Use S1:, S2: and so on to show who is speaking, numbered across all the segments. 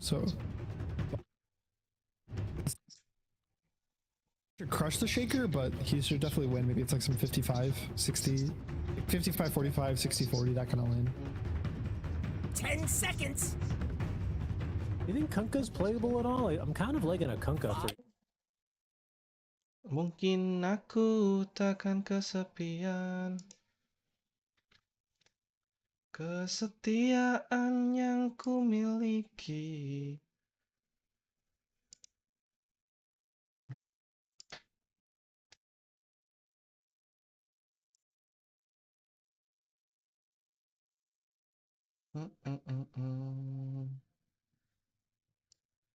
S1: So should crush the shaker, but he should definitely win. Maybe it's like some 55, 60, 55, 45, 60, 40, that kind of lane.
S2: 10 seconds.
S3: You think Kunkka's playable at all? I'm kind of liking a Kunkka for.
S4: Mungkin aku takkan kesepian. Kesetiaan yang ku miliki.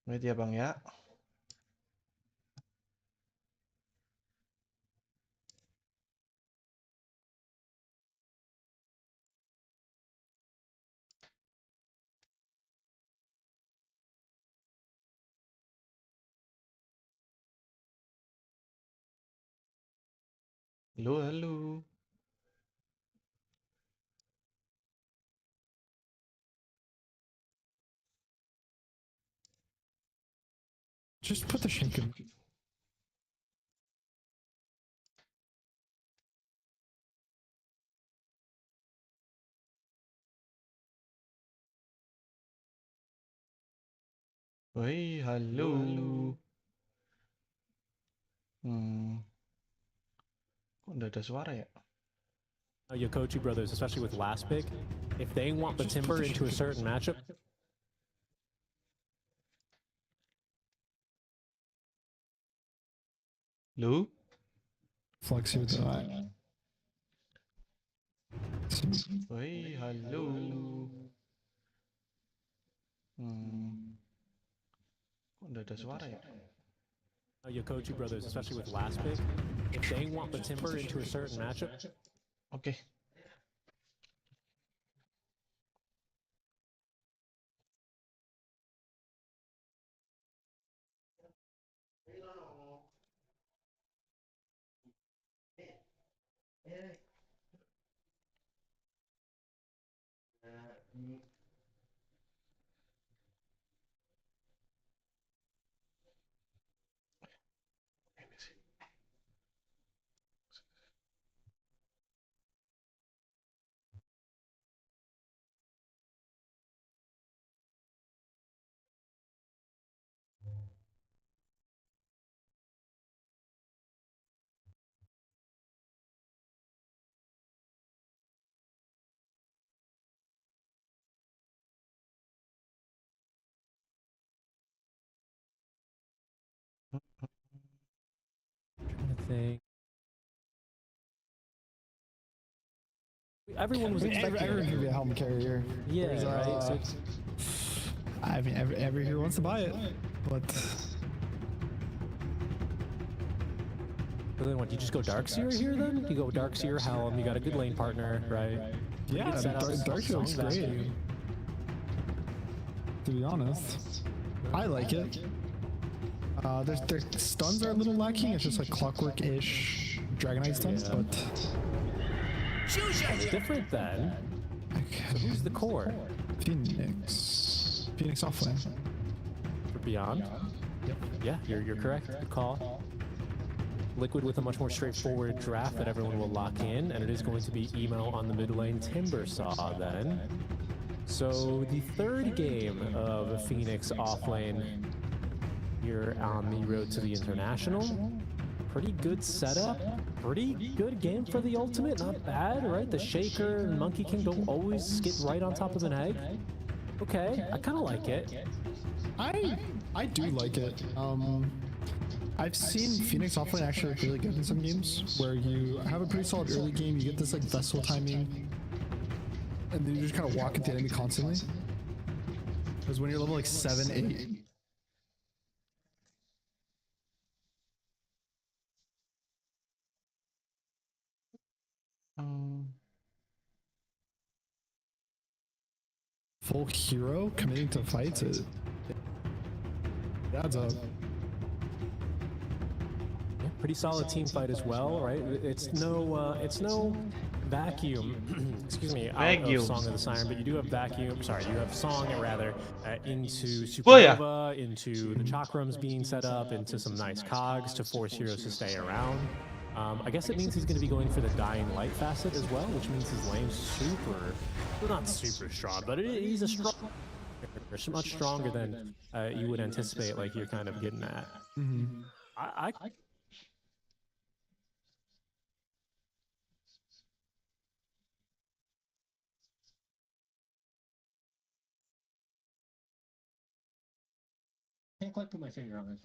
S4: Wait ya bang ya. Halo, halo.
S1: Just put the shaker.
S4: Woi, halo. Kok nggak ada suara ya?
S3: Yokochi brothers, especially with last pick, if they want the timber into a certain matchup.
S4: Lu?
S1: Flex with that.
S4: Woi, halo. Kok nggak ada suara ya?
S3: Yokochi brothers, especially with last pick, if they want the timber into a certain matchup.
S4: Oke.
S3: Trying to think. Everyone was expecting
S1: Everyone can be a helmet carrier.
S3: Yeah, right. So
S1: I mean, every hero wants to buy it, but
S3: then what? You just go Darkseer here then? You go Darkseer, Helm. You got a good lane partner, right?
S1: yeah, Darkseer looks great. To be honest, I like it. Their stuns are a little lacking. It's just like clockwork-ish Dragonite stuns,
S3: Yeah.
S1: but
S3: It's different then. So who's the core
S1: Phoenix offlane.
S3: for Beyond? Yeah, you're correct. Good call. Liquid with a much more straightforward draft that everyone will lock in, and it is going to be Emo on the mid lane, Timbersaw then. So the third game of Phoenix offlane here on the road to the International. Pretty good setup, pretty good game for the ultimate, not bad, right? The Shaker and Monkey King don't always get right on top of an egg. Okay, I kind of like it.
S1: I do like it. I've seen Phoenix offlane actually look really good in some games where you have a pretty solid early game, you get this like vessel timing, and then you just kind of walk at the enemy constantly. Because when you're level like 7, 8, full hero committing to fights, it adds up.
S3: Yeah, pretty solid team fight as well, right? It's no vacuum, excuse me, out
S4: Vacuum.
S3: of Song of the Siren, but you do have vacuum, sorry, you have Song, rather, into
S4: Oh, yeah.
S3: Supernova, into the chakrams being set up, into some nice cogs to force heroes to stay around. I guess it means he's going to be going for the Dying Light facet as well, which means his lane's super, well, not super strong, but he's a strong, much stronger than you would anticipate, like you're kind of getting at. I
S5: can't quite put my finger on it.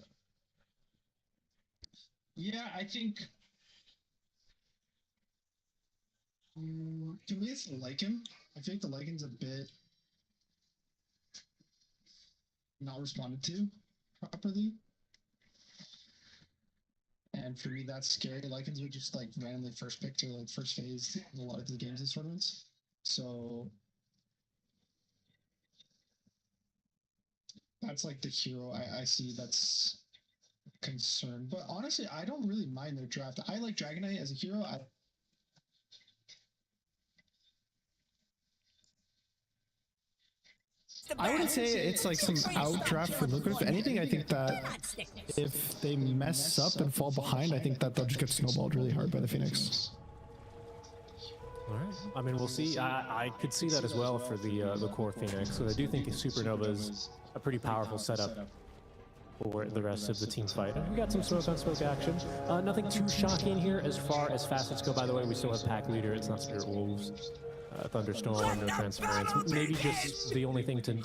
S5: Yeah, I think. To me, it's the lichen. I think the lichen's a bit not responded to properly. And for me, that's scary. Lichens are just like randomly first picked or like first phase in a lot of the games and tournaments. So that's like the hero I see that's concerned. But honestly, I don't really mind their draft. I like Dragonite as a hero.
S1: I wouldn't say it's like some outdraft for Liquid. If anything, I think that if they mess up and fall behind, I think that they'll just get snowballed really hard by the Phoenix.
S3: All right. I mean, we'll see. I could see that as well for the core Phoenix. So I do think Supernova is a pretty powerful setup for the rest of the team fight. And we got some smoke on smoke action. Nothing too shocking here as far as facets go. By the way, we still have pack leader. It's not Spirit Wolves. Thunderstorm, no transference. Maybe just the only thing to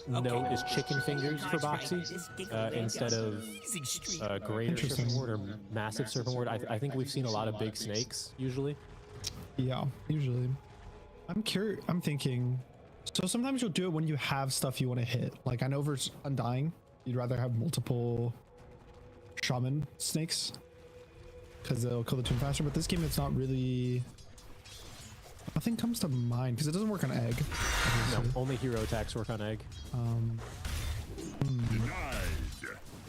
S3: note is chicken fingers for Boxy instead of greater serpent ward or massive serpent ward. I think we've seen a lot of big snakes usually.
S1: Yeah, usually. I'm thinking. So sometimes you'll do it when you have stuff you want to hit. Like I know for Undying, you'd rather have multiple shaman snakes because they'll kill the tomb faster. But this game, it's not really. Nothing comes to mind because it doesn't work on egg.
S3: No, only hero attacks work on egg.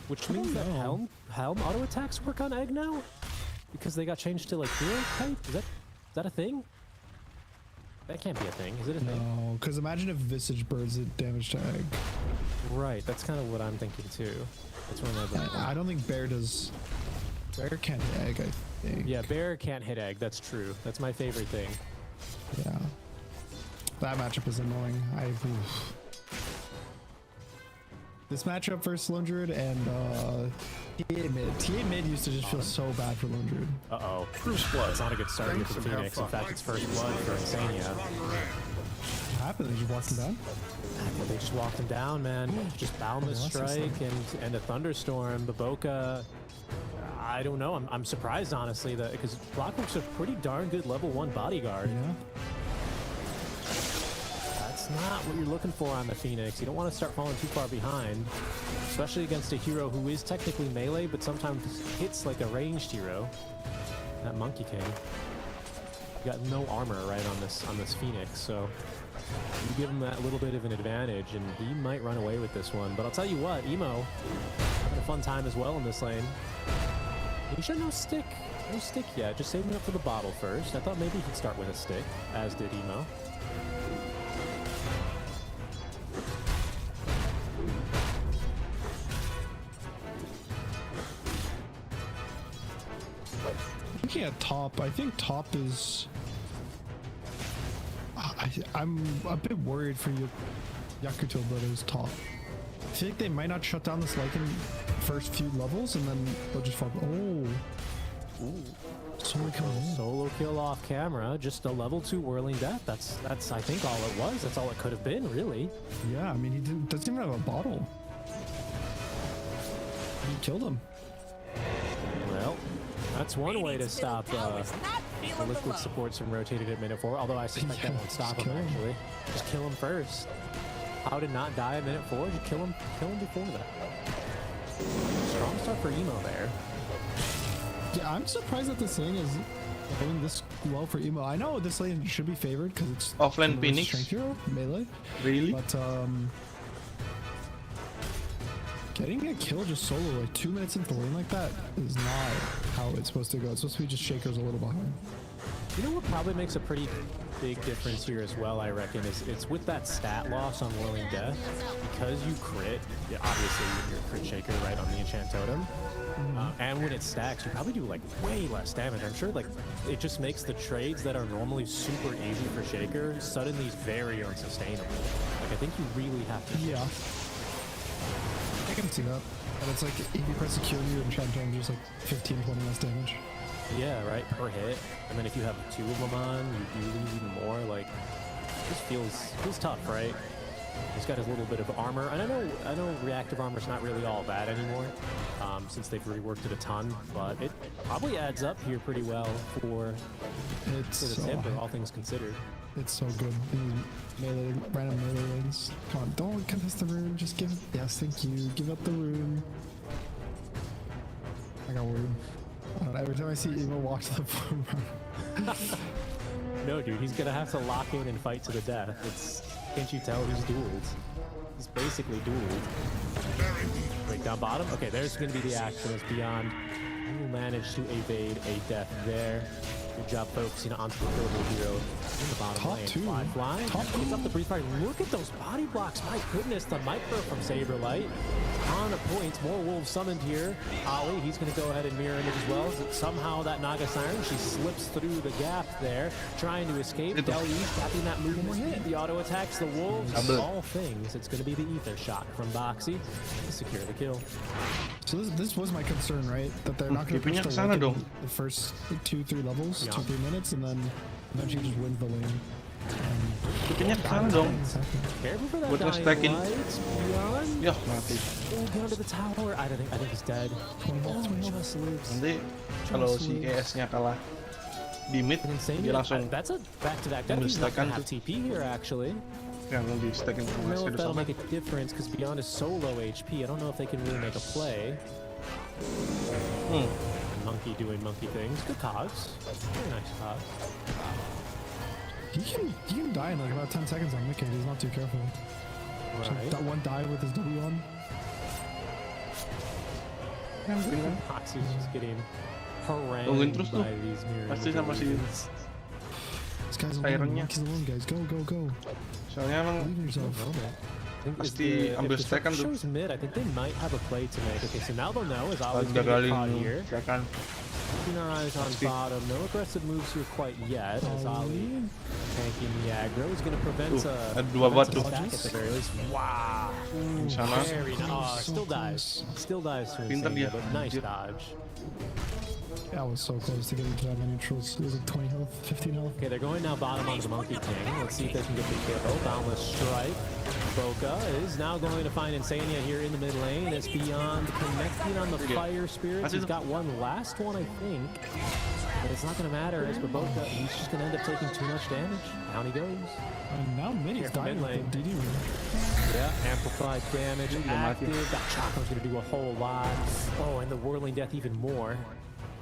S3: Which means that Helm auto attacks work on egg now because they got changed to like hero type. Is that a thing? That can't be a thing. Is it a thing?
S1: No, because imagine if Visage Birds did damage to egg.
S3: Right, that's kind of what I'm thinking too. That's one
S1: I don't think Bear does. Bear can't hit egg, I think.
S3: Yeah, Bear can't hit egg. That's true. That's my favorite thing.
S1: Yeah. That matchup is annoying. This matchup versus Lone Druid and TA mid. TA mid used to just feel so bad for Lone Druid.
S3: Uh-oh. First blood. It's not a good start here for the Phoenix. In fact, it's first blood for Hanya.
S1: What happened? They just walked him down?
S3: They just walked him down, man. Just Boundless Strike and a Thunderstorm. Baboka. I don't know. I'm surprised, honestly, that because Blockwork's a pretty darn good level 1 bodyguard.
S1: Yeah.
S3: That's not what you're looking for on the Phoenix. You don't want to start falling too far behind, especially against a hero who is technically melee, but sometimes hits like a ranged hero. That Monkey King. You got no armor right on this Phoenix, so you give him that little bit of an advantage, and he might run away with this one. But I'll tell you what, Emo having a fun time as well in this lane. He should no stick yet. Just saving up for the bottle first. I thought maybe he'd start with a stick, as did Emo.
S1: Looking at top, I think top is. I'm a bit worried for you, Yakuto Brothers top. I feel like they might not shut down this Lycan first few levels and then they'll just fall. Oh.
S3: Ooh.
S1: Solo kill.
S3: Solo kill off camera, just a level 2 whirling death. That's I think all it was. That's all it could have been, really.
S1: Yeah, I mean he doesn't even have a bottle. He killed him.
S3: Well, that's one way to stop the Liquid supports from rotating at minute 4, although I suspect that won't stop him actually. Just kill him first. How to not die at minute 4? Just kill him before that. Strong start for Emo there.
S1: Yeah, I'm surprised that this lane is going this well for Emo. I know this lane should be favored because it's
S4: Offline Phoenix.
S1: strength hero, melee.
S4: Really?
S1: But getting a kill just solo like 2 minutes into the lane like that is not how it's supposed to go. It's supposed to be just Shakers a little behind.
S3: You know what probably makes a pretty big difference here as well, I reckon, is it's with that stat loss on Whirling Death. Because you crit, yeah, obviously you're a crit shaker, right, on the enchant totem. And when it stacks, you probably do like way less damage. I'm sure like it just makes the trades that are normally super easy for Shaker suddenly very unsustainable. Like I think you really have to.
S1: Yeah. I can see that. And it's like if you press secure, your enchant totem just like 15, 20 less damage.
S3: Yeah, right, per hit. And then if you have 2 of them on, you lose even more. Like, it just feels tough, right? He's got his little bit of armor, and I know reactive armor's not really all bad anymore, since they've reworked it a ton. But it probably adds up here pretty well for the Timber, all things considered.
S1: It's so good. These melee, random melee lanes. Come on, don't contest the rune. Just give. Yes, thank you. Give up the rune. I got worried. Every time I see Emo walk to the floor.
S3: No, dude, he's gonna have to lock in and fight to the death. Can't you tell he's dueled? He's basically dueled. Break down bottom. Okay, there's gonna be the action as Beyond will manage to evade a death there. Good job focusing onto the killable hero in the bottom
S1: Top
S3: lane.
S1: two.
S3: Fly. Gets up the breeze fire. Look at those body blocks. My goodness, the micro from Saberlight. On a point. More wolves summoned here. Ollie, he's going to go ahead and mirror image as well. Somehow that Naga Siren, she slips through the gap there, trying to escape. Deluge tapping that movement. The auto attacks the wolves. All things, it's going to be the ether shot from Boxy to secure the kill.
S1: So this was my concern, right? That they're not going to push the lane in the first 2-3 levels, 2-3 minutes, and then eventually just wins the lane.
S4: Bikinnya ke sana dong.
S3: Careful for that
S4: Buat nge-stackin.
S3: Beyond.
S4: Yah, mati.
S3: Oh, down to the tower. I think he's dead. Oh, just lives.
S4: Nanti kalau si KS-nya kalah di mid, dia langsung
S3: That's a back-to-back death. He's not gonna have TP here, actually.
S4: yang di stackin
S3: I don't know if that'll make a difference because Beyond is so low HP. I don't know if they can really make a play. Monkey doing monkey things. Good cogs. Very nice cogs.
S1: He can die in like about 10 seconds on Mickey. He's not too careful.
S3: Right.
S1: That one die with his W on.
S3: Boxy's just getting harangued
S4: Tungguin terus tuh.
S3: by these mirror
S4: Pasti sama si
S1: This guy's alone.
S4: Sirennya.
S1: He's alone, guys. Go.
S4: soalnya emang
S1: Believe in yourself.
S4: pasti ambil stack kan tuh.
S3: Shows mid, I think they might have a play to make. Okay, so now they'll know as Ollie's
S4: Udah
S3: gonna
S4: kali
S3: get caught here.
S4: ya kan.
S3: Keeping our eyes on bottom. No aggressive moves here quite yet. As Ollie tanking the aggro is going to prevent
S4: Ada dua bot tuh.
S3: stack at the very least. Wow.
S4: Di sana.
S3: Very nice. Still dies. Still dies to
S4: Pintar
S3: Insania,
S4: dia.
S3: but nice dodge.
S1: Yeah, I was so close to getting to that many neutrals. It was like 20 health, 15 health.
S3: Okay, they're going now bottom onto the Monkey King. Let's see if they can get the kill. Boundless Strike. Boca is now going to find Insania here in the mid lane. It's Beyond connecting on the Fire Spirits. He's got one last one, I think. But it's not going to matter as for Boca. He's just going to end up taking too much damage. Down he goes.
S1: And now Minnie's
S3: Careful
S1: dying
S3: mid
S1: with the
S3: lane.
S1: DD.
S3: Yeah, amplified damage active. That Chaco's going to do a whole lot. Oh, and the Whirling Death even more.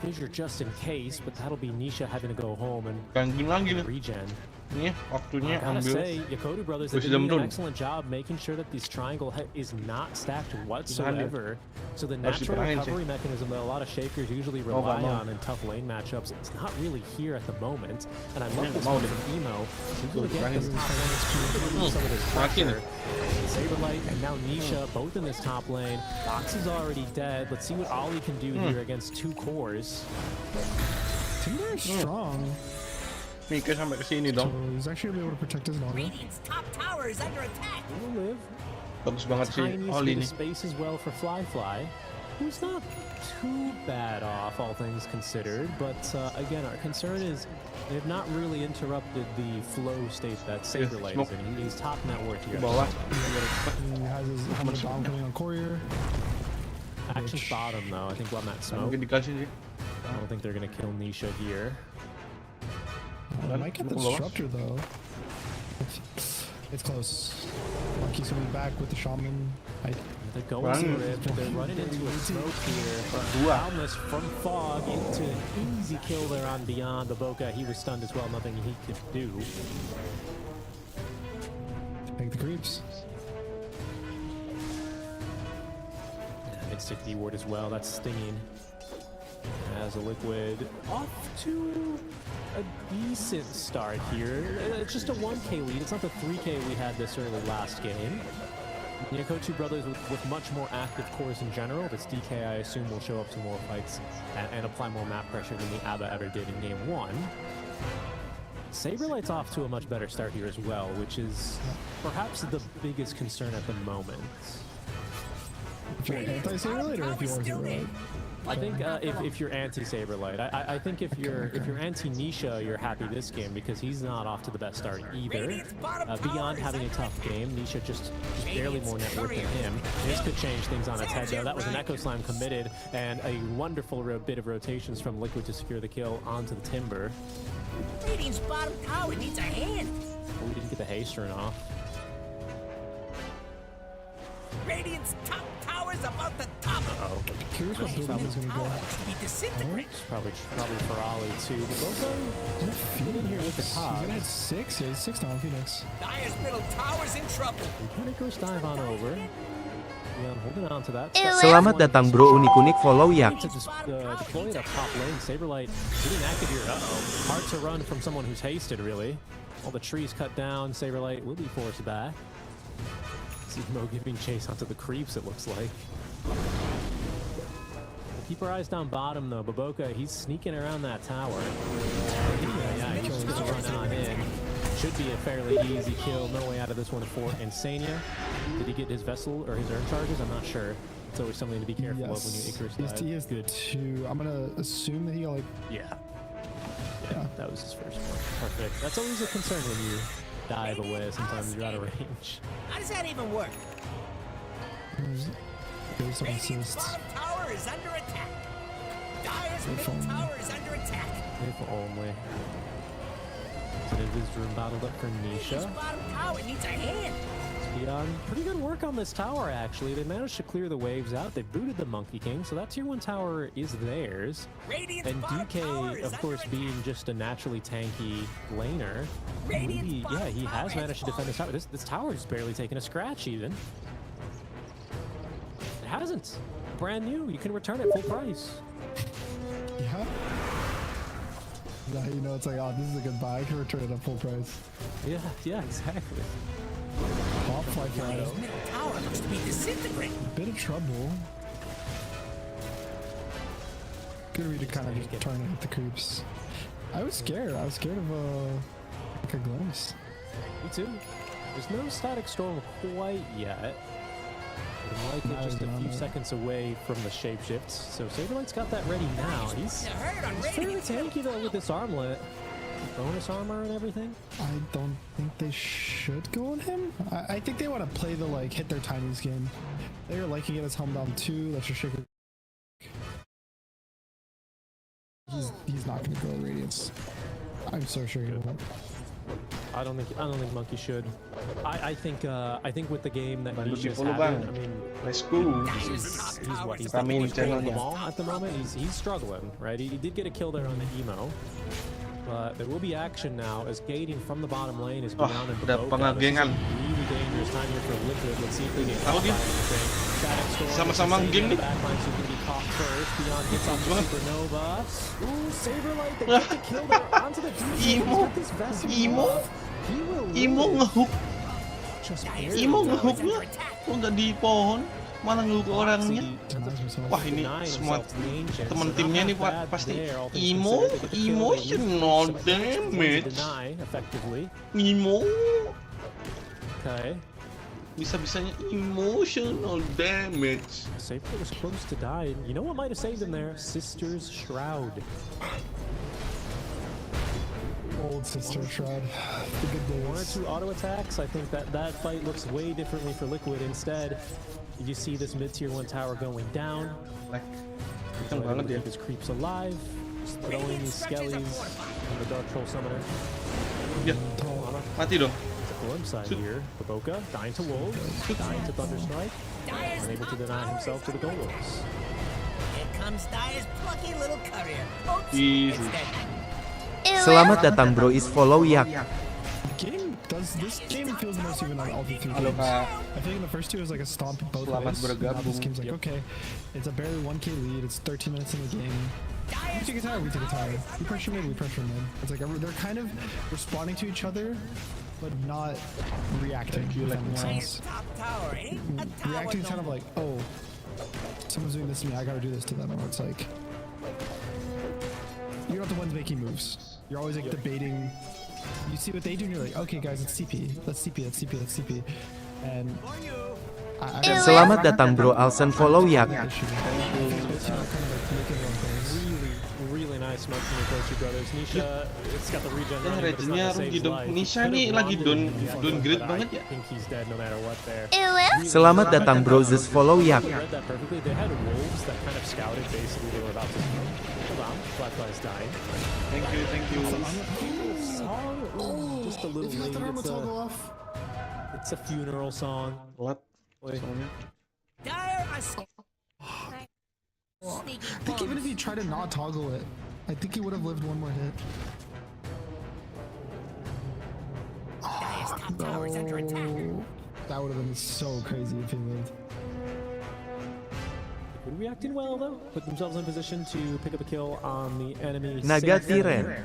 S3: Fissure just in case, but that'll be Nisha having to go home and
S4: Gangguin lagi nih.
S3: regen.
S4: Ini waktunya
S3: I gotta
S4: ambil.
S3: say, Yakodu Brothers have
S4: Who's
S3: been doing an
S4: Zamrun?
S3: excellent job making sure that this triangle is not stacked whatsoever. So the
S4: Harus
S3: natural
S4: diperangin sih.
S3: recovery mechanism that a lot of shakers usually
S4: Oh,
S3: rely
S4: nggak mau.
S3: on in tough lane matchups, it's not really here at the moment. And I love
S4: Nggak
S3: this
S4: mau
S3: one
S4: deh.
S3: from Emo. He's
S4: Tuh,
S3: gonna get
S4: diperangin.
S3: this top lane, some of this
S4: makin.
S3: pressure. Saberlight and now Nisha both in this top lane. Box is already dead. Let's see what Ollie can do here against 2 cores.
S1: Timber is strong.
S4: Mika sampai ke sini
S1: So
S4: dong.
S1: he's actually able to protect his Naga.
S2: Radiant's top tower is under attack.
S3: He'll live.
S4: Bagus banget sih
S3: Tiniest
S4: Oli
S3: bit of
S4: nih.
S3: space as well for Fly, who's not too bad off, all things considered. But again, our concern is they've not really interrupted the flow state that Saberlight is
S4: smoke.
S3: in. He's top net worth here.
S4: Ke bawah.
S1: He has his bomb coming on Courier.
S3: Action's bottom though. I think on that smoke.
S4: Mungkin dikasih sih.
S3: I don't think they're gonna kill Nisha here.
S1: I might get the disruptor though. It's close. Monkey's coming back with the shaman.
S3: They're going
S4: Run.
S3: for it, but they're running into a smoke here.
S4: Dua.
S3: Boundless from Fog into an easy kill there on Beyond. The Boca, he was stunned as well. Nothing he could do.
S1: Take the creeps.
S3: Mid-stick D ward as well. That's stinging. As a Liquid off to a decent start here. It's just a 1K lead. It's not the 3K we had this early last game. You know, Kochu brothers with much more active cores in general. This DK, I assume, will show up to more fights and apply more map pressure than the ABBA ever did in game 1. Saberlight's off to a much better start here as well, which is perhaps the biggest concern at the moment.
S1: If you're anti-Saberlight or if you want Saberlight?
S3: I think if you're anti-Saberlight, I think if you're anti-Nisha, you're happy this game because he's not off to the best start either. Beyond having a tough game, Nisha just barely more net worth than him. This could change things on its head though. That was an Echo Slime committed and a wonderful bit of rotations from Liquid to secure the kill onto the Timber.
S2: Radiant's bottom tower needs a hand.
S3: Oh, we didn't get the haste run off.
S2: Radiant's top tower's about to topple.
S3: Uh-oh.
S1: Curious what build is going to go.
S2: Be disintegrate.
S3: Probably for Ollie too. But Monggo get in here with the
S1: He's
S3: top.
S1: gonna hit 6. Yeah, he's 6 now on Phoenix.
S2: Dyer's middle tower's in trouble.
S3: Mechanic dive on over. Yeah, I'm holding on to that.
S6: Selamat datang bro unik-unik follow ya.
S3: To deploy it up top lane. Saberlight getting active here. Uh-oh. Hard to run from someone who's hasted, really. All the trees cut down. Saberlight will be forced back. Mo giving chase onto the creeps, it looks like. Keep our eyes down bottom, though. Baboka, he's sneaking around that tower. Yeah, he's just gonna run on in. Should be a fairly easy kill. No way out of this one for Insania. Did he get his vessel or his urn charges? I'm not sure. It's always something to be careful of when you Icarus dive.
S1: He has good too. I'm gonna assume that he got like...
S3: Yeah, that was his first one. Perfect. That's always a concern when you dive away. Sometimes you're out of range.
S2: How does that even work?
S1: There's some
S2: Radiant's
S1: assists.
S2: bottom tower is under attack. Dyer's middle tower is under attack.
S3: If only. So this room battled up for
S2: Radiant's
S3: Nisha.
S2: bottom tower needs a hand.
S3: Pretty good work on this tower, actually. They managed to clear the waves out. They booted the Monkey King, so that tier 1 tower is theirs.
S2: Radiant's
S3: And
S2: bottom tower
S3: DK,
S2: is
S3: of course,
S2: under
S3: being
S2: attack.
S3: just a naturally tanky laner,
S2: Radiant's
S3: he
S2: bottom
S3: has
S2: tower
S3: managed to defend this tower. This tower is barely taking a scratch, even. It hasn't. Brand new. You can return it full price.
S1: Yeah. Yeah, you know, it's like, oh, this is a good buy. I can return it at full price.
S3: Yeah, exactly.
S1: Pop fly fly.
S2: Dyer's middle tower looks to be disintegrating.
S1: Bit of trouble. Good read to kind of just turn and hit the creeps. I was scared. I was scared of like a glimpse.
S3: Me too. There's no static storm quite yet. I'm likely just a few seconds away from the shapeshifts. So Saberlight's got that ready now. He's fairly tanky though with this armlet. Bonus armor and everything.
S1: I don't think they should go on him. I think they want to play the like hit their tinies game. They're liking it as helm down 2. Let's just shake it. He's not going to go Radiance. I'm so sure he won't.
S3: I don't think Monkey should. I think with the game that
S4: Bantu
S3: Nisha's
S4: di-follow,
S3: having,
S4: Bang.
S3: I mean,
S4: Let's go.
S3: he's
S4: Ramein
S3: he's pulling
S4: channelnya.
S3: them all at the moment. He's struggling, right? He did get a kill there on the emo. But there will be action now as gating from the bottom lane is
S4: Oh,
S3: Beyond and
S4: udah
S3: Baboka.
S4: pengagengan.
S3: Really dangerous time here for Liquid. Let's see if they get
S4: Tahu
S3: caught
S4: dia?
S3: by anything. Static Storm
S4: Sama-sama
S3: is
S4: game nih.
S3: backline, so he can be caught first. Beyond gets off the
S4: Banget.
S3: Supernova. Ooh, Saberlight, they get the kill there onto the defense. He's
S4: Emo.
S3: got this vessel
S4: Emo.
S3: off. He will
S4: Imo
S3: live.
S4: ngehook.
S3: Just barely.
S4: Imo ngehooknya. Kok nggak di pohon? Malah ngehook orangnya.
S1: Denies himself.
S4: Wah ini
S3: Denying
S4: semua
S3: himself danger.
S4: teman
S3: So
S4: timnya
S3: not
S4: nih
S3: half bad
S4: pasti
S3: there, all things
S4: Imo,
S3: considered. They get the kill, they
S4: emotional
S3: lose. So I think it's going to
S4: damage.
S3: deny effectively.
S4: Imo.
S3: Okay.
S4: Bisa-bisanya emotional damage.
S3: Saber was close to die. And you know what might have saved him there? Sister's Shroud.
S1: Old sister shroud. The good days.
S3: 1 or 2 auto attacks. I think that fight looks way differently for Liquid. Instead, you see this mid-tier 1 tower going down.
S4: Like, kencang banget ya.
S3: Keep his creeps alive. Just throwing these skellies and the Dark Troll Summoner.
S4: Ya, mati dong.
S3: Glimpse side here. Baboka dying to Wolves, dying to Thunderstrike, unable to deny himself to the Golems.
S2: Here comes Dyer's plucky little courier. Oops,
S4: Easy.
S2: it's dead.
S6: Selamat datang bro is follow ya.
S1: This game feels the most even on all the 3
S4: Halo
S1: games.
S4: Kak.
S1: I think in the first 2 it was like a stomp both
S4: Selamat
S1: ways. Now this
S4: bergabung.
S1: game's like, okay, it's a barely 1K lead. It's 13 minutes in the game. We take a tower, we take a tower. We pressure mid, we pressure mid. It's like they're kind of responding to each other, but not reacting. If that makes sense.
S2: Top tower ain't a tower.
S1: Reacting is kind of like, oh, someone's doing this to me, I gotta do this to them. Or it's like, you're not the ones making moves. You're always like debating. You see what they do and you're like, okay guys, let's CP. Let's CP, let's CP, let's CP. And
S6: Selamat datang bro Alsen follow yak.
S3: Really nice smoke from your coach, brothers. Nisha, it's got the regen running, but it's
S4: Regennya
S3: not gonna
S4: rugi
S3: save
S4: dong.
S3: life.
S4: Nisha nih lagi downgrade banget ya.
S3: I think he's dead no matter what there.
S6: Selamat datang bro Zeus follow yak.
S3: They read that perfectly. They had wolves that kind of scouted basically they were about to smoke. Hold on, Blackfly's dying.
S4: Thank you.
S3: Song, just a little late. It's a funeral song.
S4: What?
S3: Wait.
S2: Dire a
S1: I think even if he tried to not toggle it, I think he would have lived one more hit.
S2: Dire's top tower is under attack.
S1: That would have been so crazy if he lived.
S3: Liquid reacting well though. Put themselves in position to pick up a kill on the enemy.
S6: Naga
S3: safe.
S6: Tiren.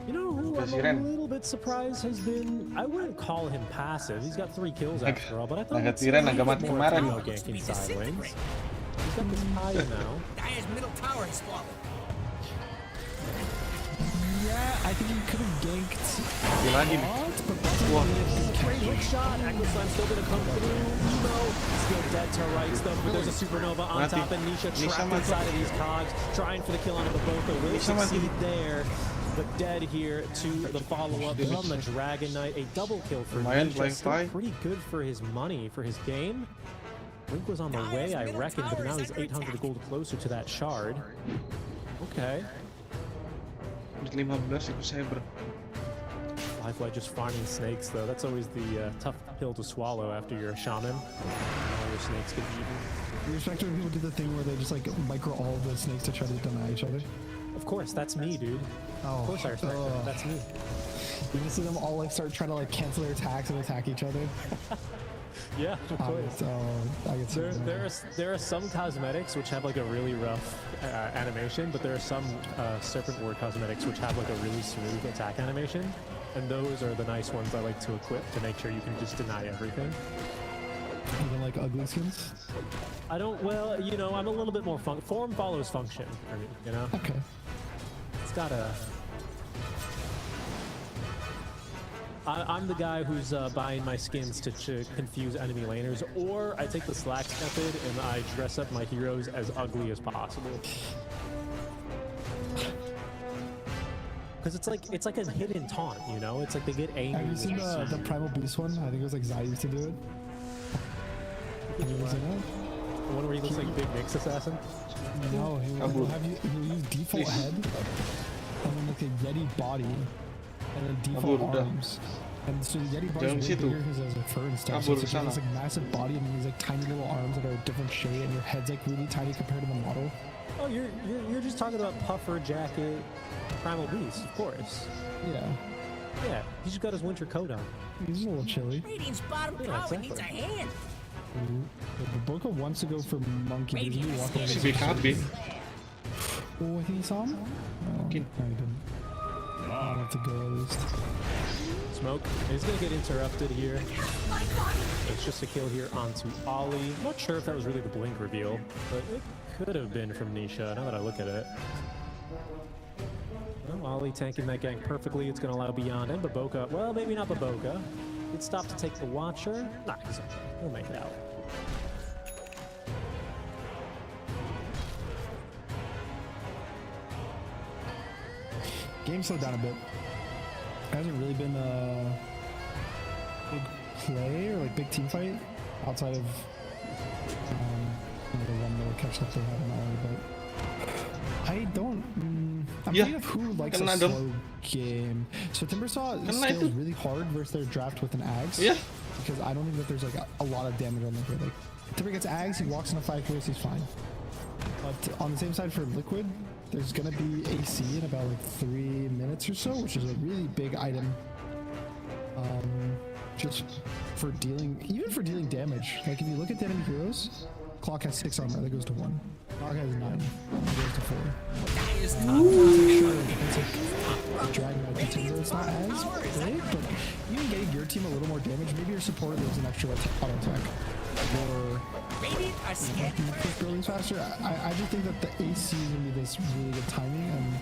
S3: You know who I'm a little bit surprised has been, I wouldn't call him passive. He's got 3 kills after all, but I thought
S4: Naga
S3: it's
S4: Tiren
S3: more
S4: agak mati kemarin.
S3: ganking side lanes. He's got this Hanya now.
S2: Dire's middle tower has fallen.
S1: Yeah, I think he could have ganked.
S4: Lagi nih. Wah.
S3: Great hook shot. Aquaslime's still gonna come through. Emo still dead to rights though, but there's a supernova on top, and Nisha trapped inside of these cogs, trying for the kill on the Boca. Will succeed there, but dead here to the follow-up from the Dragon Knight. A double kill for Nisha. Still pretty good for his money, for his game. Link was on the way, I reckon, but now he's 800 gold closer to that shard. Okay.
S4: 15 ikut cyber.
S3: Lifeline just farming snakes, though. That's always the tough pill to swallow after you're a shaman. All your snakes get eaten.
S1: You respect when people do the thing where they just like micro all of the snakes to try to deny each other?
S3: Of course, that's me, dude.
S1: Oh.
S3: Of course I respect that. That's me.
S1: You just see them all like start trying to like cancel their attacks and attack each other.
S3: Yeah, of course.
S1: I get
S3: There are some cosmetics which have like a really rough animation, but there are some serpent ward cosmetics which have like a really smooth attack animation, and those are the nice ones I like to equip to make sure you can just deny everything.
S1: Even like ugly skins?
S3: I don't, well, you know, I'm a little bit more form follows function for me, you know?
S1: Okay.
S3: It's gotta... I'm the guy who's buying my skins to confuse enemy laners, or I take the slacks method and I dress up my heroes as ugly as possible. Because it's like a hidden taunt, you know? It's like they get angry.
S1: Have you seen the Primal Beast one? I think it was like Zai used to do it. Have you ever seen that?
S3: The one where he looks like Big Nick's assassin?
S1: No, he will use default head, and then like a Yeti body, and then default arms. And so the Yeti body is way bigger because it has like fur and stuff. So it's like this like massive body and these like tiny little arms that are a different shape, and your head's like really tiny compared to the model.
S3: Oh, you're just talking about Puffer Jacket, Primal Beast, of course.
S1: Yeah.
S3: Yeah, he just got his winter coat on.
S1: He's a little chilly.
S2: Radiant's bottom tower needs a hand.
S1: The Boca wants to go for Monkey, but he's walking away.
S4: BKB.
S1: Oh, I think he saw him? No, he didn't. I'll have to go at least.
S3: Smoke is going to get interrupted here. It's just a kill here onto Ollie. Not sure if that was really the blink reveal, but it could have been from Nisha, now that I look at it. Well, Ollie tanking that gank perfectly. It's going to allow Beyond and Baboka. Well, maybe not Baboka. He'd stop to take the Watcher. Nah, he's okay. He'll make it out.
S1: Game slowed down a bit. Hasn't really been a big play or like big team fight outside of the one little catch up they had in Ollie, but I don't. I'm thinking of who likes a slow game. So Timbersaw scales really hard versus their draft with an Axe.
S4: Yeah.
S1: Because I don't think that there's like a lot of damage on Liquid. Like Timber gets Axe, he walks in a 5 clears, he's fine. But on the same side for Liquid, there's gonna be AC in about like 3 minutes or so, which is a really big item. Just for dealing, even for dealing damage. Like if you look at the enemy heroes, Clock has 6 armor, that goes to 1. Clock has 9, that goes to 4.
S2: Dyer's top
S1: Sure, the Dragon Knight Timber, it's not as big, but even getting your team a little more damage, maybe your support there's an extra auto attack. Or
S2: Radiant are scared.
S1: push buildings faster. I just think that the AC is going to be this really good timing, and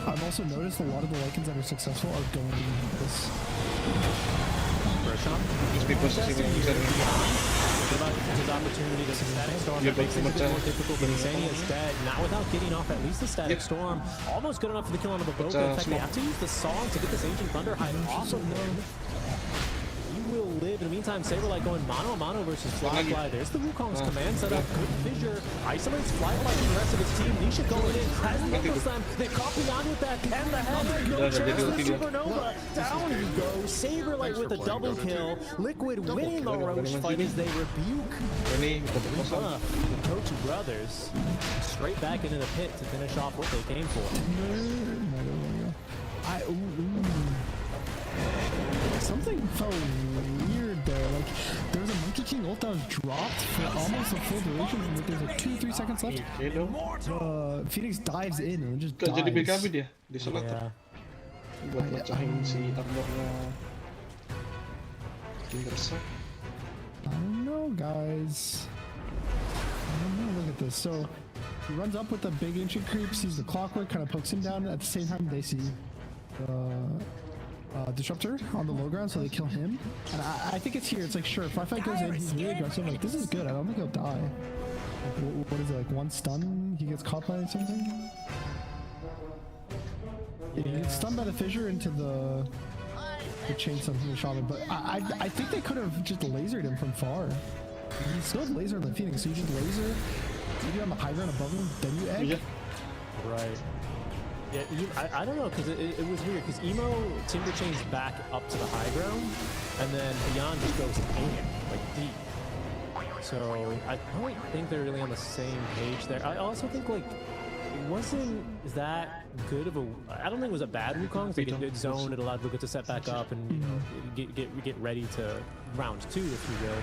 S1: I've also noticed a lot of the Lycans that are successful are going to this.
S4: Terus posisi yang bisa
S3: His opportunity to static storm that makes things a bit more difficult, but Hanya is dead. Now without getting off at least the static storm, almost good enough for the kill on the boat. In fact, they have to use the song to get this Ancient Thunderhide off of them. You will live. In the meantime, Saberlight going mano a mano versus Flyfly. There's the Wukong's command set up. Good fissure. Isolates Flyfly from the rest of his team. Nisha going in. Has the Echo Slam. They copy on with that. Can the head? No chance for Supernova. Down you go. Saberlight with a double kill. Liquid winning the Roche fight as they rebuke
S4: ini
S3: the Kochi brothers straight back into the pit to finish off what they came for.
S1: Something felt weird there. Like there was a Monkey King ult that was dropped for almost a full duration. And there's like 2-3 seconds left. Phoenix dives in and just dies.
S4: Jadi BKB dia di slot buat pecahin si armornya Terbiasa.
S1: I don't know, guys. I don't know. Look at this. So he runs up with the big ancient creep, sees the clockwork, kind of pokes him down. At the same time, they see Disruptor on the low ground, so they kill him. And I think it's here. It's like, sure, if Flyfight goes in, he's really aggressive. Like, this is good. I don't think he'll die. Like, what is it, like one stun? He gets caught by something? Yeah, he gets stunned by the fissure into the chainsaw from the shaman, but I think they could have just lasered him from far. He still has laser on the Phoenix, so you just laser, maybe on the high ground above him, then you egg.
S4: Yeah.
S3: Right. Yeah, I don't know, because it was weird, because Emo Timber chains back up to the high ground, and then Beyond just goes hanging, like deep. So I don't think they're really on the same page there. I also think, like, it wasn't that good of a... I don't think it was a bad Wukong. Like, it zoned, it allowed Luca to set back up and get ready to round 2, if you will.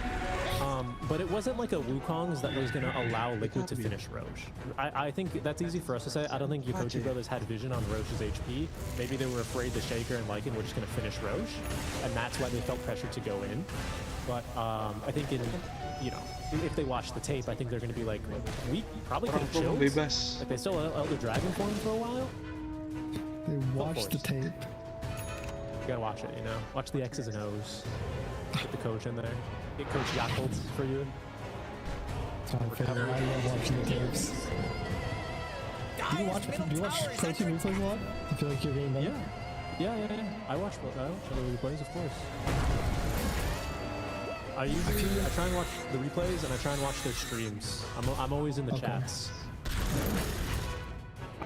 S3: But it wasn't like a Wukong's that was going to allow Liquid to finish Roche. I think that's easy for us to say. I don't think Yokochi brothers had vision on Roche's HP. Maybe they were afraid the Shaker and Lycan were just going to finish Roche, and that's why they felt pressure to go in. But I think if they watch the tape, I think they're going to be like, we probably could have chilled. Like, they still held the Dragon for him for a while.
S1: They watched the tape.
S3: You gotta watch it, you know? Watch the X's and O's. Get the coach in there. Get Coach Yakult for you.
S1: It's my favorite. I love watching the tapes. Do you watch Pro Team replays a lot? I feel like you're getting better.
S3: Yeah. I watch the replays, of course. I try and watch the replays and I try and watch their streams. I'm always in the chats.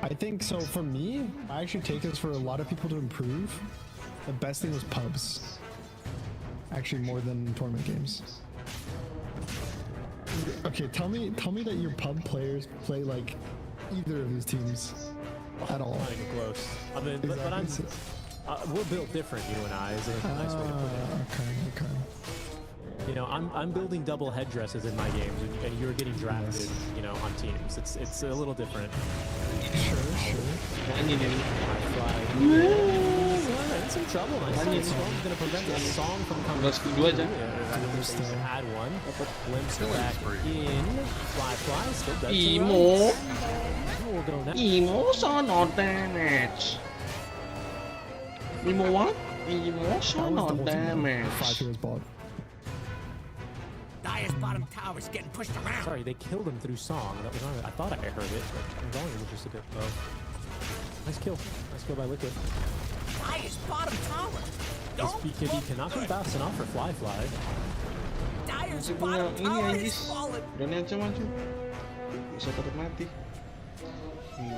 S1: I think so. For me, I actually take this for a lot of people to improve. The best thing was pubs. Actually, more than tournament games. Okay, tell me that your pub players play like either of these teams at all.
S3: Not even close. I mean, exactly. But we're built different, you and I. Is a nice way to put it.
S1: Okay.
S3: You know, I'm building double headdresses in my games, and you're getting drafted, you know, on teams. It's a little different.
S1: Sure.
S3: In some trouble. Nice storm's gonna prevent the song from coming.
S4: Let's do it.
S3: Add one. Glimpse back in. Fly. Still does
S4: Emo.
S3: We'll go next.
S4: Emo saw not damage. Emo what? Emo saw not damage.
S2: Dyer's bottom tower's getting pushed around.
S3: Sorry, they killed him through song. That was I thought I heard it, but the volume was just a bit low. Nice kill by Liquid.
S2: Dyer's bottom tower.
S3: This BKB cannot be fast enough for Fly.
S2: Dyer's bottom tower is fallen.
S4: Berani aja maju. Bisa tetap mati.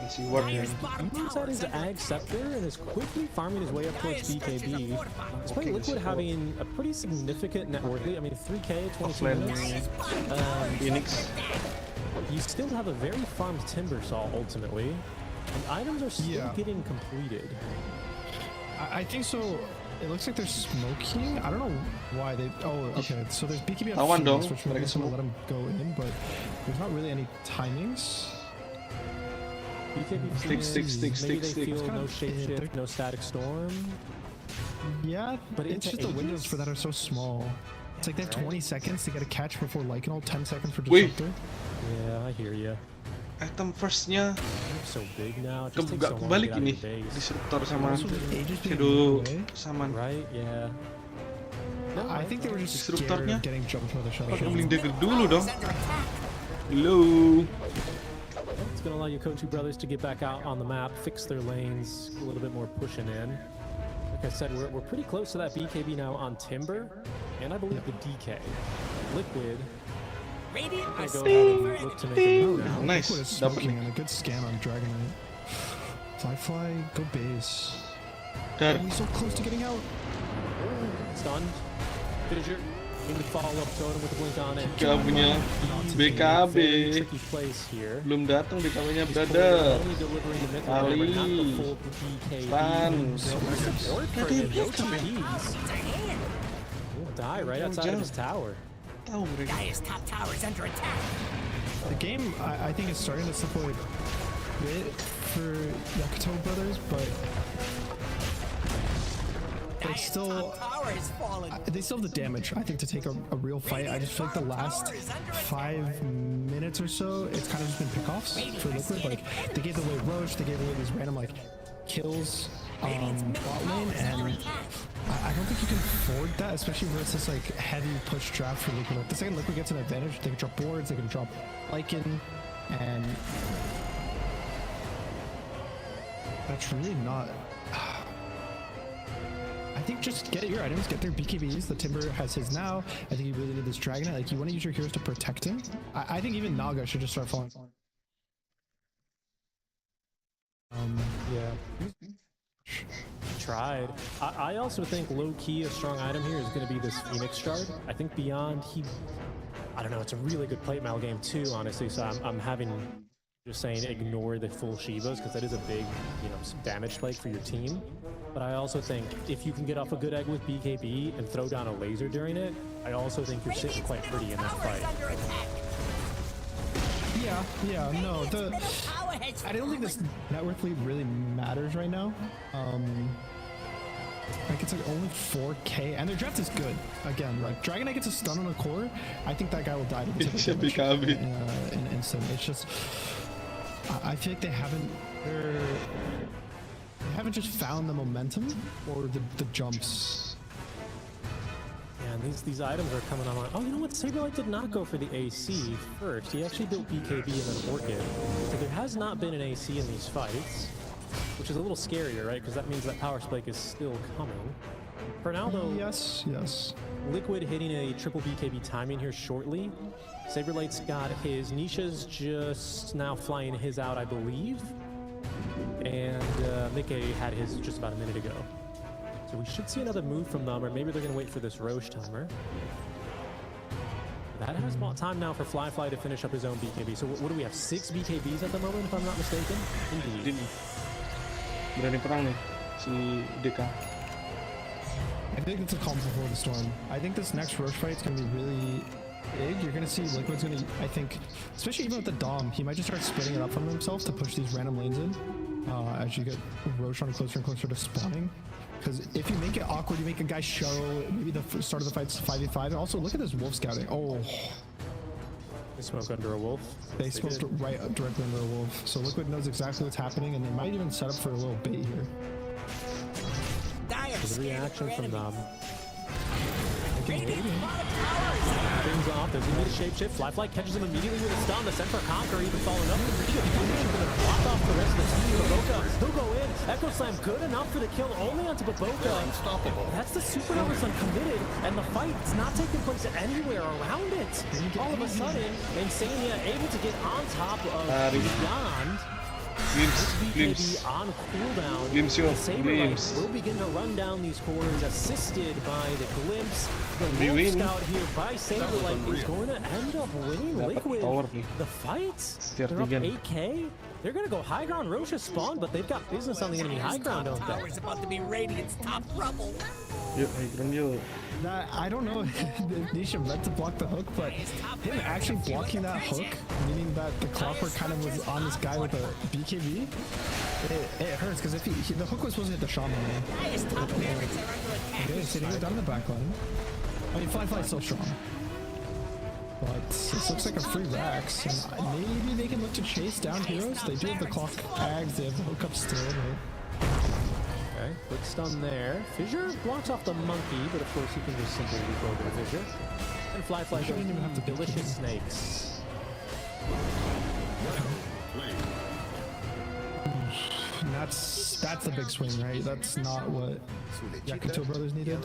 S4: Si Ward
S2: Dyer's bottom
S3: He's
S2: tower
S3: at his Ag Scepter and is quickly farming his way up towards BKB. Despite Liquid having a pretty significant net worth. I mean, 3K, 22 minutes.
S4: Phoenix.
S3: You still have a very farmed Timber Saw ultimately. And items are still getting completed.
S1: I think so. It looks like they're smoking. I don't know why they. Oh, okay. So there's BKB on
S4: Kawan dong,
S1: Phoenix, which
S4: mereka
S1: means gonna
S4: smoke.
S1: let him go in, but there's not really any timings.
S3: BKB
S4: Sticks.
S3: maybe they feel
S1: kinda-
S3: no shapeshift, no static storm.
S1: Yeah,
S3: But
S1: but it's
S3: into
S1: just the windows
S3: Aegis?
S1: for that are so small. It's like they have 20 seconds to get a catch before Lycanol, 10 seconds for
S4: Wih.
S1: Disruptor.
S3: Yeah, I hear you.
S4: Item firstnya
S3: They're so big now. It just takes so
S4: gak
S3: long to
S4: kebalik
S3: get out of
S4: ini.
S3: your base.
S4: Disruptor sama
S1: Also, with Aegis being
S4: Shadow
S1: away,
S4: Saman.
S3: Right? Yeah. No,
S1: I think they were just scared
S4: Disruptornya?
S1: of getting jumped by the shuttle.
S4: Pakai
S1: shot.
S4: bling dagger dulu dong.
S2: Under attack.
S4: Hello.
S3: It's going to allow your Kochu brothers to get back out on the map, fix their lanes, a little bit more pushing in. Like I said, we're pretty close to that BKB now on Timber, and I believe the DK. Liquid,
S2: Radiant
S3: gonna
S2: are
S3: go
S2: staying
S3: ahead and
S2: for
S3: look to
S2: an
S3: make a move now.
S4: Nice,
S1: Liquid is
S4: dapat
S1: smoking
S4: nih.
S1: and a good scan on Dragonite. Fly, go base.
S4: Dar.
S1: Are we so close to getting out?
S3: Stunned. Villager, in the follow-up totem with the blink on it.
S4: BKB-nya BKB.
S3: Very tricky place here.
S4: Belum datang BKB-nya
S3: He's
S4: brother.
S3: only delivering the mythical armor, not the
S4: Ali.
S3: full BKB.
S4: Tan.
S3: So much support for him. No TPs. He'll die right outside of his tower.
S4: Tahu mereka.
S2: Dire's top tower is under attack.
S1: The game, I think, is starting to slip away a bit for Yakuto brothers, but they
S2: Dire's
S1: still.
S2: top tower has fallen.
S1: They still have the damage, I think, to take a real fight. I just feel like the last 5 minutes or so, it's kind of just been pickoffs for Liquid. Like, they gave away Roche, they gave away these random, like, kills bot lane, and I don't think you can afford that, especially versus, like, heavy push draft for Liquid. Like, the second Liquid gets an advantage, they can drop boards, they can drop Lycan, and that's really not... I think just get your items, get their BKBs. The Timber has his now. I think you really need this Dragonite. Like, you want to use your heroes to protect him. I think even Naga should just start falling.
S3: Yeah. Tried. I also think low-key a strong item here is going to be this Phoenix Shard. I think beyond I don't know, it's a really good plate mail game too, honestly, so I'm having... Just saying, ignore the full Shivas because that is a big, damage spike for your team. But I also think if you can get off a good egg with BKB and throw down a laser during it, I also think you're sitting quite pretty in that fight.
S2: Under attack.
S1: Yeah, no.
S2: Tower has
S1: I don't think this net worth lead really matters right now. Like, it's like only 4k, and their draft is good. Again, like, Dragonite gets a stun on a core, I think that guy will die to the
S4: It's a
S1: damage
S4: BKB.
S1: in an instant. It's just, I feel like they haven't just found the momentum or the jumps.
S3: Yeah, and these items are coming online. Oh, you know what? Saberlight did not go for the AC first. He actually built BKB and then Orchid. So there has not been an AC in these fights, which is a little scarier, right? Because that means that power spike is still coming. For now, though,
S1: Yes.
S3: Liquid hitting a triple BKB timing here shortly. Saberlight's got his Nisha's just now flying his out, I believe. And Mickey had his just about a minute ago. So we should see another move from them, or maybe they're going to wait for this Roche timer. That has bought time now for Fly to finish up his own BKB. So what do we have? 6 BKBs at the moment, if I'm not mistaken? Indeed.
S4: Ini berani perang nih si DK.
S1: I think it's a calm before the storm. I think this next Roche fight is going to be really big. You're going to see Liquid's going to, I think, especially even with the Dom, he might just start splitting it up from himself to push these random lanes in as you get Roche on closer and closer to spawning. Because if you make it awkward, you make a guy show, maybe the start of the fight's 5v5. And also, look at this wolf scouting. Oh,
S3: They smoke under a wolf.
S1: they smoked
S3: did.
S1: right directly under a wolf. So Liquid knows exactly what's happening, and they might even set up for a little bait here.
S2: Dire
S3: The reaction from them.
S2: Radiant
S3: Things off. There's a mid shapeshift. Fly catches him immediately with a stun. The Center Conqueror even following up. The Rita going to block off the rest of the team. Baboka, he'll go in. Echo Slam good enough for the kill only onto Baboka. That's the Supernova's uncommitted, and the fight's not taking place anywhere around it. All of a sudden, Insania able to get on top of Beyond.
S4: Glimpse.
S3: BKB on cooldown.
S4: Glimpse yo,
S3: Saberlight
S4: glimpse.
S3: will begin to run down these cores, assisted by the glimpse. The
S4: We
S3: Wolf
S4: win.
S3: Scout here by Saberlight is going to end up winning
S4: Dapat
S3: Liquid
S4: power nih.
S3: the fight.
S4: Tier
S3: They're up
S4: 3.
S3: 8k. They're gonna go high ground. Roche has spawned, but they've got business on the enemy high ground, don't they?
S2: Tower's about to be Radiant's top rubble.
S4: Yuk, hiburan yuk.
S1: That, I don't know if Nisha meant to block the hook, but him actually blocking that hook, meaning that the clockwork kind of was on this guy with a BKB, it hurts because if the hook was supposed to hit the shaman.
S2: Highest top barracks are under attack.
S1: Okay, sitting down in the back line. I mean, Fly's still strong. But this looks like a free Rax, and maybe they can look to chase down heroes. They do have the clock tags, they have the hookup still, right?
S3: Okay, quick stun there. Fissure blocks off the monkey, but of course he can just simply leap over the Fissure. And Fly goes
S1: didn't even have to
S3: delicious snakes.
S1: And that's the big swing, right? That's not what Yakuto brothers needed.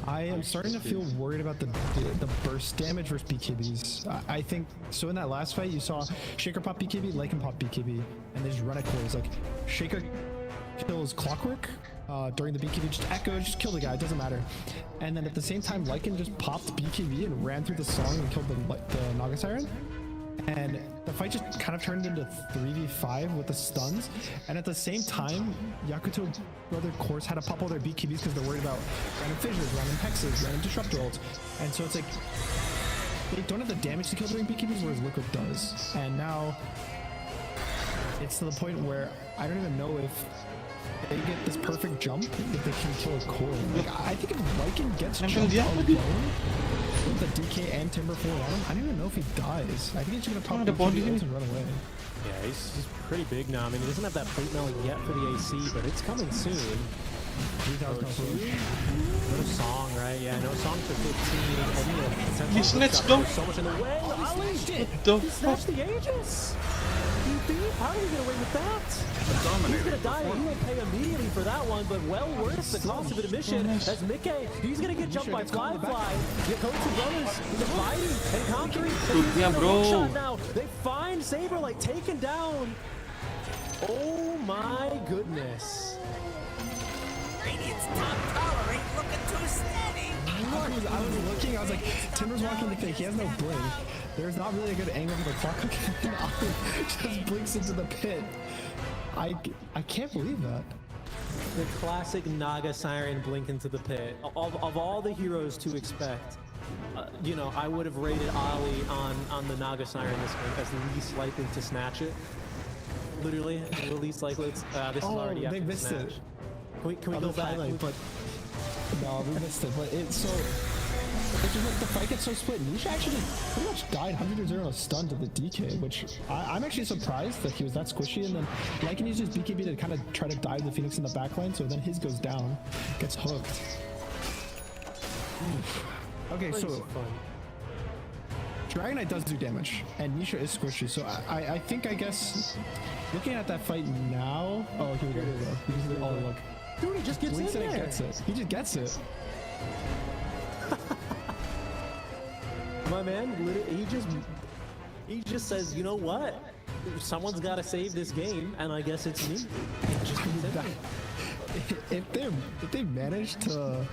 S1: I am starting to feel worried about the burst damage versus BKBs. I think, so in that last fight, you saw Shaker pop BKB, Lycan pop BKB, and they just run it close. Like, Shaker kills Clockwork during the BKB, just echo, just kill the guy, it doesn't matter. And then at the same time, Lycan just popped BKB and ran through the song and killed the Naga Siren. And the fight just kind of turned into 3v5 with the stuns. And at the same time, Yakuto brother course had to pop all their BKBs because they're worried about random fissures, random hexes, random disruptor ults. And so it's like, they don't have the damage to kill during BKBs, whereas Liquid does. And now, it's to the point where I don't even know if they get this perfect jump, if they can kill a core. Like, I think if Lycan gets jumped alone, with the DK and Timber 4 on him, I don't even know if he dies. I think he's gonna pop the BKB and run away.
S3: Yeah, he's pretty big now. I mean, he doesn't have that plate mail yet for the AC, but it's coming soon.
S1: 3,000
S3: No song, right? Yeah, no song for 15.
S4: He snatched them.
S3: So much in the way. Ali,
S4: The
S3: he snatched the Aegis. How are we get away with that? He's gonna die. He will pay immediately for that one, but well worth the cost of admission. As Mickey, he's gonna get jumped by Fly. Yakotu brothers dividing and conquering.
S4: Shootnya, bro.
S3: Now they find Saberlight taken down. Oh my goodness.
S2: Radiant's top tower ain't looking too steady.
S1: I was looking, I was like, Timber's walking the cake, he has no blink. There's not really a good angle for the clock hook. Just blinks into the pit. I can't believe that.
S3: The classic Naga Siren blink into the pit. Of all the heroes to expect, you know, I would have rated Ali on the Naga Siren this game as the least likely to snatch it. Literally, the least likely. This is already after
S1: they
S3: the
S1: missed
S3: snatch.
S1: it.
S3: Can we go back?
S1: But no, we missed it. But it's so. It's just like the fight gets so split. Nisha actually pretty much died 100-0 on a stun to the DK, which I'm actually surprised that he was that squishy. And then Lycan used his BKB to kind of try to dive the Phoenix in the backline, so then his goes down, gets hooked. Okay, so Dragon Knight does do damage, and Nisha is squishy. So I think, I guess, looking at that fight now. Oh, here we go. Oh, look.
S3: Dude, he just gets in there.
S1: Gets it. He just gets it.
S3: My man, he just says, you know what? Someone's got to save this game, and I guess it's me.
S1: If they manage to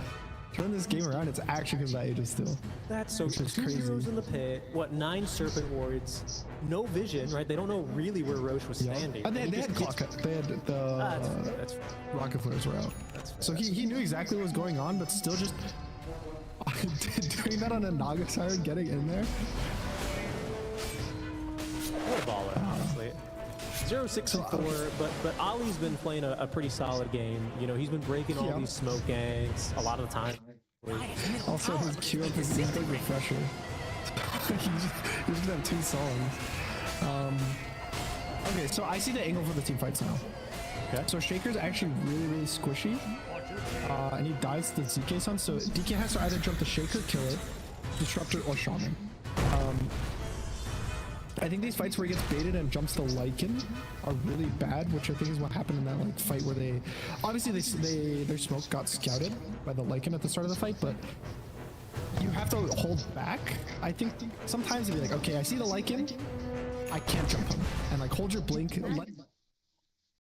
S1: turn this game around, it's actually because that Aegis still.
S3: That's so two
S1: crazy.
S3: heroes in the pit. What, 9 serpent wards? No vision, right? They don't know really where Roche was standing.
S1: And they had clock. They had the
S3: that's
S1: rocket flares were out. So he knew exactly what was going on, but still just doing that on a Naga Siren, getting in there.
S3: What a baller, honestly. 0-6-4, but Ali's been playing a pretty solid game. You know, he's been breaking all these smoke gangs a lot of the time.
S1: Also, his Q up is a big refresher. He's been on 2 songs. Okay, so I see the angle for the team fights now. Okay. So Shaker's actually really squishy. And he dies to the ZK Sun, so DK has to either jump the Shaker, kill it, Disruptor, or Shaman. I think these fights where he gets baited and jumps the Lycan are really bad, which I think is what happened in that like fight where they obviously their smoke got scouted by the Lycan at the start of the fight, but you have to hold back. I think sometimes it'd be like, okay, I see the Lycan, I can't jump him, and like hold your blink, let